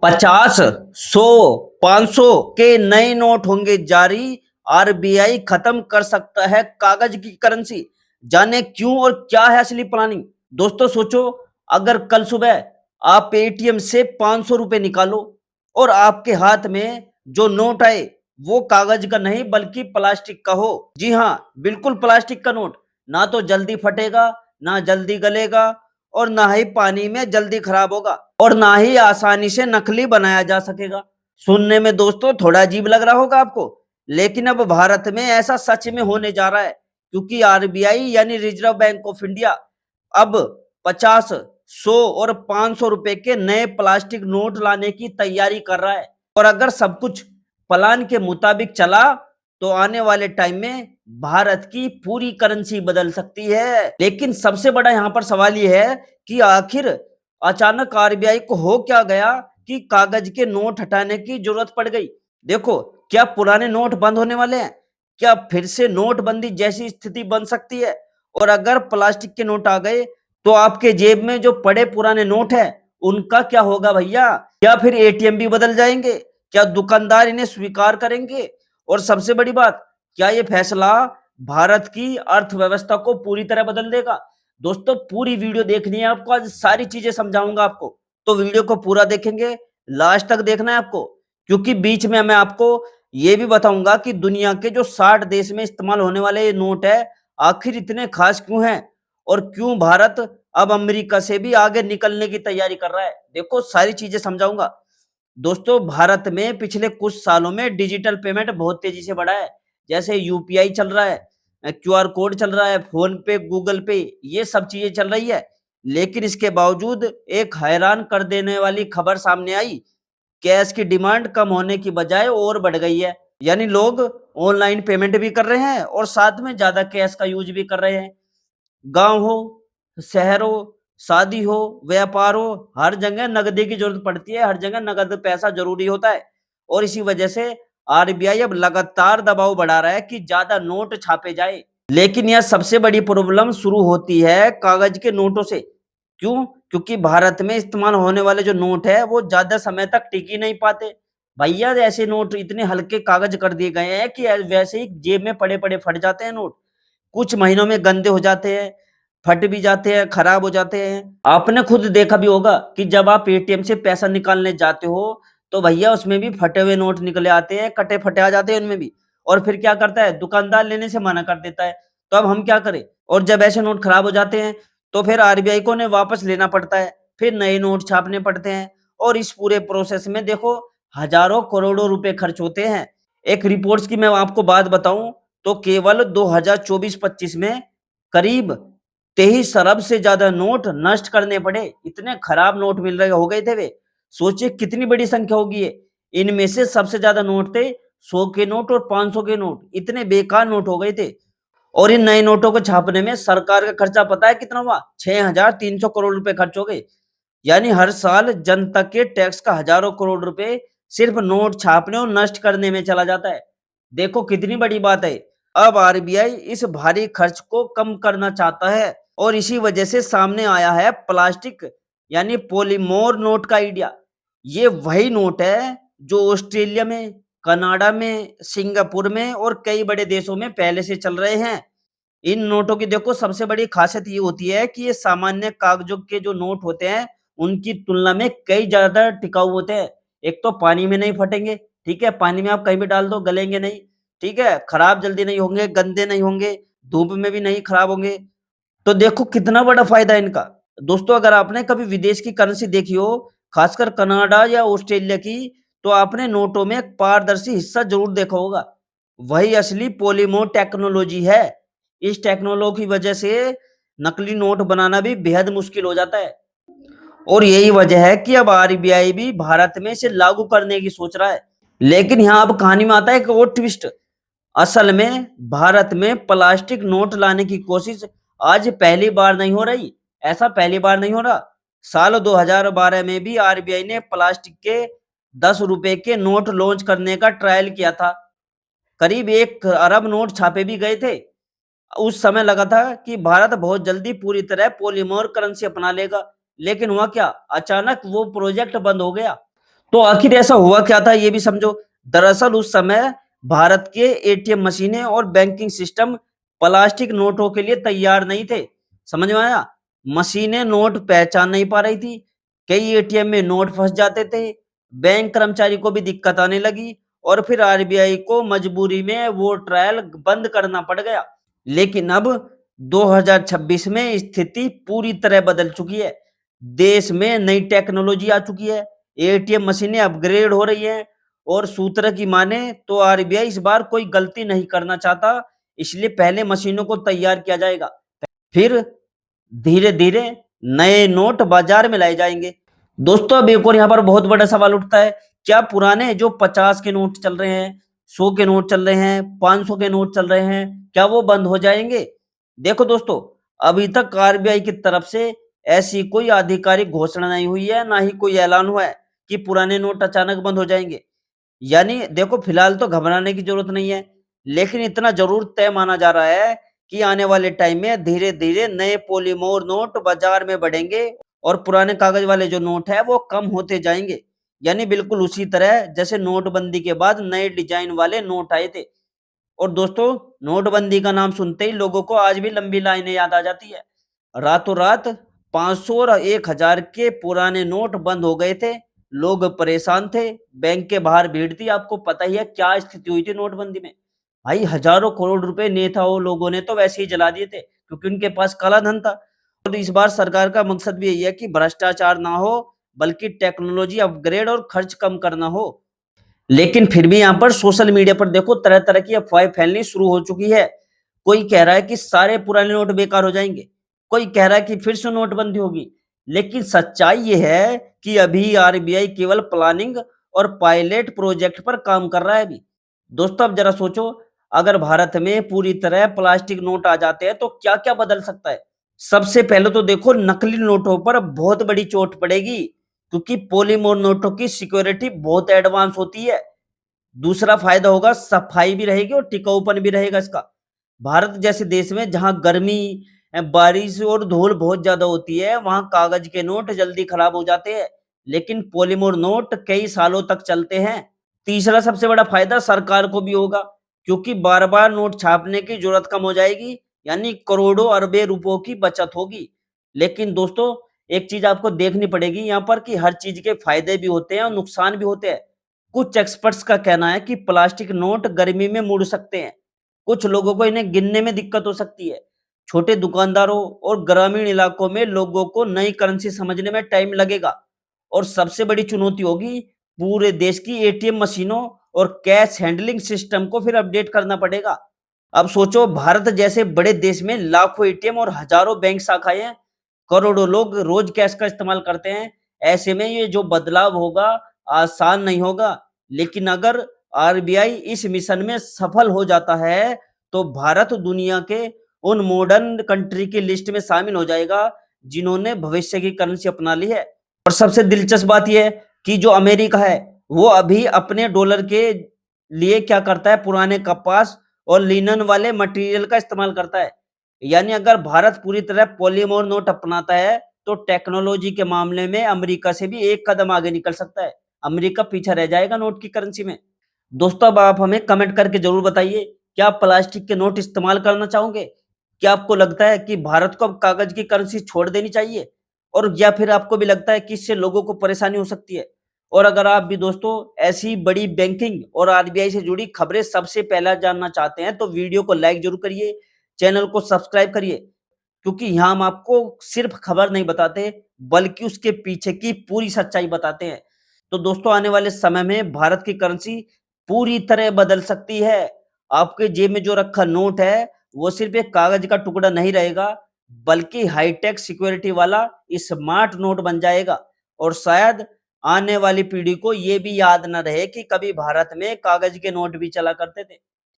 50, 100, 500 के नए नोट होंगे जारी। आरबीआई खत्म कर सकता है कागज की करेंसी। जाने क्यों और क्या है असली प्लानिंग। दोस्तों सोचो, अगर कल सुबह आप एटीएम से 500 रुपए निकालो और आपके हाथ में जो नोट आए वो कागज का नहीं बल्कि प्लास्टिक का हो। जी हाँ, बिल्कुल प्लास्टिक का नोट। ना तो जल्दी फटेगा, ना जल्दी गलेगा, और ना ही पानी में जल्दी खराब होगा, और ना ही आसानी से नकली बनाया जा सकेगा। सुनने में दोस्तों थोड़ा अजीब लग रहा होगा आपको, लेकिन अब भारत में ऐसा सच में होने जा रहा है, क्योंकि आरबीआई यानी रिजर्व बैंक ऑफ इंडिया अब 50, 100 और 500 रुपए के नए प्लास्टिक नोट लाने की तैयारी कर रहा है। और अगर सब कुछ प्लान के मुताबिक चला तो आने वाले टाइम में भारत की पूरी करेंसी बदल सकती है। लेकिन सबसे बड़ा यहाँ पर सवाल यह है कि आखिर अचानक आरबीआई को हो क्या गया कि कागज के नोट हटाने की जरूरत पड़ गई। देखो, क्या पुराने नोट बंद होने वाले हैं? क्या फिर से नोटबंदी जैसी स्थिति बन सकती है? और अगर प्लास्टिक के नोट आ गए तो आपके जेब में जो पड़े पुराने नोट है उनका क्या होगा भैया? क्या फिर एटीएम भी बदल जाएंगे? क्या दुकानदार इन्हें स्वीकार करेंगे? और सबसे बड़ी बात, क्या ये फैसला भारत की अर्थव्यवस्था को पूरी तरह बदल देगा? दोस्तों पूरी वीडियो देखनी है आपको, आज सारी चीजें समझाऊंगा आपको, तो वीडियो को पूरा देखेंगे, लास्ट तक देखना है आपको, क्योंकि बीच में मैं आपको ये भी बताऊंगा कि दुनिया के जो 60 देश में इस्तेमाल होने वाले ये नोट है आखिर इतने खास क्यों हैं, और क्यों भारत अब अमेरिका से भी आगे निकलने की तैयारी कर रहा है। देखो सारी चीजें समझाऊंगा। दोस्तों भारत में पिछले कुछ सालों में डिजिटल पेमेंट बहुत तेजी से बढ़ा है। जैसे यूपीआई चल रहा है, क्यूआर कोड चल रहा है, फोन पे, गूगल पे, ये सब चीजें चल रही है। लेकिन इसके बावजूद एक हैरान कर देने वाली खबर सामने आई। कैश की डिमांड कम होने की बजाय और बढ़ गई है। यानी लोग ऑनलाइन पेमेंट भी कर रहे हैं और साथ में ज्यादा कैश का यूज भी कर रहे हैं। गांव हो, शहर हो, शादी हो, व्यापार हो, हर जगह नकदी की जरूरत पड़ती है, हर जगह नकद पैसा जरूरी होता है। और इसी वजह से आरबीआई अब लगातार दबाव बढ़ा रहा है कि ज्यादा नोट छापे जाए। लेकिन यह सबसे बड़ी प्रॉब्लम शुरू होती है कागज के नोटों से। क्यों? क्योंकि भारत में इस्तेमाल होने वाले जो नोट है वो ज्यादा समय तक टिक ही नहीं पाते। भैया ऐसे नोट इतने हल्के कागज कर दिए गए हैं कि वैसे ही जेब में पड़े पड़े फट जाते हैं नोट। कुछ महीनों में गंदे हो जाते हैं, फट भी जाते हैं, खराब हो जाते हैं। आपने खुद देखा भी होगा कि जब आप एटीएम से पैसा निकालने जाते हो तो भैया उसमें भी फटे हुए नोट निकले आते हैं, कटे फटे आ जाते हैं उनमें भी। और फिर क्या करता है, दुकानदार लेने से मना कर देता है। तो अब हम क्या करें? और जब ऐसे नोट खराब हो जाते हैं तो फिर आरबीआई को उन्हें वापस लेना पड़ता है, फिर नए नोट छापने पड़ते हैं। और इस पूरे प्रोसेस में देखो हजारों करोड़ों रुपए खर्च होते हैं। एक रिपोर्ट्स की मैं आपको बात बताऊं तो केवल 2024-25 में करीब 23 अरब से ज्यादा नोट नष्ट करने पड़े। इतने खराब नोट मिल रहे हो गए थे वे। सोचिए कितनी बड़ी संख्या होगी ये। इनमें से सबसे ज्यादा नोट थे 100 के नोट और 500 के नोट। इतने बेकार नोट हो गए थे। और इन नए नोटों को छापने में सरकार का खर्चा पता है कितना हुआ? 6,300 करोड़ रुपए खर्च हो गए। यानी हर साल जनता के टैक्स का हजारों करोड़ रुपए सिर्फ नोट छापने और नष्ट करने में चला जाता है। देखो कितनी बड़ी बात है। अब आरबीआई इस भारी खर्च को कम करना चाहता है और इसी वजह से सामने आया है प्लास्टिक यानी पॉलीमोर नोट का आइडिया। ये वही नोट है जो ऑस्ट्रेलिया में, कनाडा में, सिंगापुर में और कई बड़े देशों में पहले से चल रहे हैं। इन नोटों की देखो सबसे बड़ी खासियत ये होती है कि ये सामान्य कागजों के जो नोट होते हैं उनकी तुलना में कई ज्यादा टिकाऊ होते हैं। एक तो पानी में नहीं फटेंगे, ठीक है, पानी में आप कहीं भी डाल दो गलेंगे नहीं, ठीक है, खराब जल्दी नहीं होंगे, गंदे नहीं होंगे, धूप में भी नहीं खराब होंगे। तो देखो कितना बड़ा फायदा है इनका। दोस्तों अगर आपने कभी विदेश की करेंसी देखी हो, खासकर कनाडा या ऑस्ट्रेलिया की, तो आपने नोटों में एक पारदर्शी हिस्सा जरूर देखा होगा। वही असली पॉलीमोर टेक्नोलॉजी है। इस टेक्नोलॉजी की वजह से नकली नोट बनाना भी बेहद मुश्किल हो जाता है। और यही वजह है कि अब आरबीआई भी भारत में इसे लागू करने की सोच रहा है। लेकिन यहाँ अब कहानी में आता है एक और ट्विस्ट। असल में भारत में प्लास्टिक नोट लाने की कोशिश आज पहली बार नहीं हो रही। ऐसा पहली बार नहीं हो रहा। साल 2012 में भी आरबीआई ने प्लास्टिक के 10 रुपए के नोट लॉन्च करने का ट्रायल किया था। करीब 1 अरब नोट छापे भी गए थे। उस समय लगा था कि भारत बहुत जल्दी पूरी तरह पॉलीमर करेंसी अपना लेगा। लेकिन हुआ क्या? अचानक वो प्रोजेक्ट बंद हो गया। तो आखिर ऐसा हुआ क्या था ये भी समझो। दरअसल उस समय भारत के एटीएम मशीनें और बैंकिंग सिस्टम प्लास्टिक नोटों के लिए तैयार नहीं थे। समझ में आया? मशीनें नोट पहचान नहीं पा रही थी। कई एटीएम में नोट फंस जाते थे। बैंक कर्मचारी को भी दिक्कत आने लगी और फिर आरबीआई को मजबूरी में वो ट्रायल बंद करना पड़ गया। लेकिन अब 2026 में स्थिति पूरी तरह बदल चुकी है। देश में नई टेक्नोलॉजी आ चुकी है। एटीएम मशीनें अपग्रेड हो रही हैं और सूत्र की माने तो आरबीआई इस बार कोई गलती नहीं करना चाहता, इसलिए पहले मशीनों को तैयार किया जाएगा, फिर धीरे-धीरे नए नोट बाजार में लाए जाएंगे। दोस्तों अब एक और यहाँ पर बहुत बड़ा सवाल उठता है, क्या पुराने जो 50 के नोट चल रहे हैं, 100 के नोट चल रहे हैं, 500 के नोट चल रहे हैं, क्या वो बंद हो जाएंगे? देखो दोस्तों, अभी तक आरबीआई की तरफ से ऐसी कोई आधिकारिक घोषणा नहीं हुई है, ना ही कोई ऐलान हुआ है कि पुराने नोट अचानक बंद हो जाएंगे। यानी देखो फिलहाल तो घबराने की जरूरत नहीं है, लेकिन इतना जरूर तय माना जा रहा है कि आने वाले टाइम में धीरे-धीरे नए पॉलीमर नोट बाजार में बढ़ेंगे और पुराने कागज वाले जो नोट है वो कम होते जाएंगे। यानी बिल्कुल उसी तरह जैसे नोटबंदी के बाद नए डिजाइन वाले नोट आए थे। और दोस्तों नोटबंदी का नाम सुनते ही लोगों को आज भी लंबी लाइनें याद आ जाती है। रातों रात 500 और 1000 के पुराने नोट बंद हो गए थे। लोग परेशान थे, बैंक के बाहर भीड़ थी। आपको पता ही है क्या स्थिति हुई थी नोटबंदी में। भाई हजारों करोड़ रुपए नेताओं लोगों ने तो वैसे ही जला दिए थे क्योंकि उनके पास काला धन था। और इस बार सरकार का मकसद भी यही है कि भ्रष्टाचार ना हो, बल्कि टेक्नोलॉजी अपग्रेड और खर्च कम करना हो। लेकिन फिर भी यहाँ पर सोशल मीडिया पर देखो तरह तरह की अफवाहें फैलनी शुरू हो चुकी है। कोई कह रहा है कि सारे पुराने नोट बेकार हो जाएंगे, कोई कह रहा है कि फिर से नोटबंदी होगी। लेकिन सच्चाई ये है कि अभी आरबीआई केवल प्लानिंग और पायलट प्रोजेक्ट पर काम कर रहा है अभी। दोस्तों अब जरा सोचो, अगर भारत में पूरी तरह प्लास्टिक नोट आ जाते हैं तो क्या क्या बदल सकता है। सबसे पहले तो देखो नकली नोटों पर बहुत बड़ी चोट पड़ेगी क्योंकि पॉलीमर नोटों की सिक्योरिटी बहुत एडवांस होती है। दूसरा फायदा होगा सफाई भी रहेगी और टिकाऊपन भी रहेगा इसका। भारत जैसे देश में जहां गर्मी, बारिश और धूल बहुत ज्यादा होती है वहां कागज के नोट जल्दी खराब हो जाते हैं, लेकिन पॉलीमर नोट कई सालों तक चलते हैं। तीसरा सबसे बड़ा फायदा सरकार को भी होगा क्योंकि बार बार नोट छापने की जरूरत कम हो जाएगी, यानी करोड़ों अरबे रुपयों की बचत होगी। लेकिन दोस्तों एक चीज आपको देखनी पड़ेगी यहाँ पर कि हर चीज के फायदे भी होते हैं और नुकसान भी होते हैं। कुछ एक्सपर्ट्स का कहना है कि प्लास्टिक नोट गर्मी में मुड़ सकते हैं। कुछ लोगों को इन्हें गिनने में दिक्कत हो सकती है। छोटे दुकानदारों और ग्रामीण इलाकों में लोगों को नई करेंसी समझने में टाइम लगेगा। और सबसे बड़ी चुनौती होगी पूरे देश की एटीएम मशीनों और कैश हैंडलिंग सिस्टम को फिर अपडेट करना पड़ेगा। अब सोचो भारत जैसे बड़े देश में लाखों एटीएम और हजारों बैंक शाखाएं हैं। करोड़ों लोग रोज कैश का इस्तेमाल करते हैं। ऐसे में ये जो बदलाव होगा आसान नहीं होगा। लेकिन अगर आरबीआई इस मिशन में सफल हो जाता है तो भारत दुनिया के उन मॉडर्न कंट्री की लिस्ट में शामिल हो जाएगा जिन्होंने भविष्य की करेंसी अपना ली है। और सबसे दिलचस्प बात यह है कि जो अमेरिका है वो अभी अपने डॉलर के लिए क्या करता है, पुराने कपास और लिनन वाले मटेरियल का इस्तेमाल करता है। यानी अगर भारत पूरी तरह पॉलीमर नोट अपनाता है तो टेक्नोलॉजी के मामले में अमेरिका से भी एक कदम आगे निकल सकता है। अमेरिका पीछे रह जाएगा नोट की करेंसी में। दोस्तों अब आप हमें कमेंट करके जरूर बताइए, क्या आप प्लास्टिक के नोट इस्तेमाल करना चाहोगे? क्या आपको लगता है कि भारत को अब कागज की करेंसी छोड़ देनी चाहिए, और या फिर आपको भी लगता है कि इससे लोगों को परेशानी हो सकती है? और अगर आप भी दोस्तों ऐसी बड़ी बैंकिंग और आरबीआई से जुड़ी खबरें सबसे पहले जानना चाहते हैं तो वीडियो को लाइक जरूर करिए, चैनल को सब्सक्राइब करिए, क्योंकि यहाँ हम आपको सिर्फ खबर नहीं बताते बल्कि उसके पीछे की पूरी सच्चाई बताते हैं। तो दोस्तों आने वाले समय में भारत की करेंसी पूरी तरह बदल सकती है। आपके जेब में जो रखा नोट है वो सिर्फ एक कागज का टुकड़ा नहीं रहेगा, बल्कि हाईटेक सिक्योरिटी वाला स्मार्ट नोट बन जाएगा। और शायद आने वाली पीढ़ी को ये भी याद न रहे कि कभी भारत में कागज के नोट भी चला करते थे।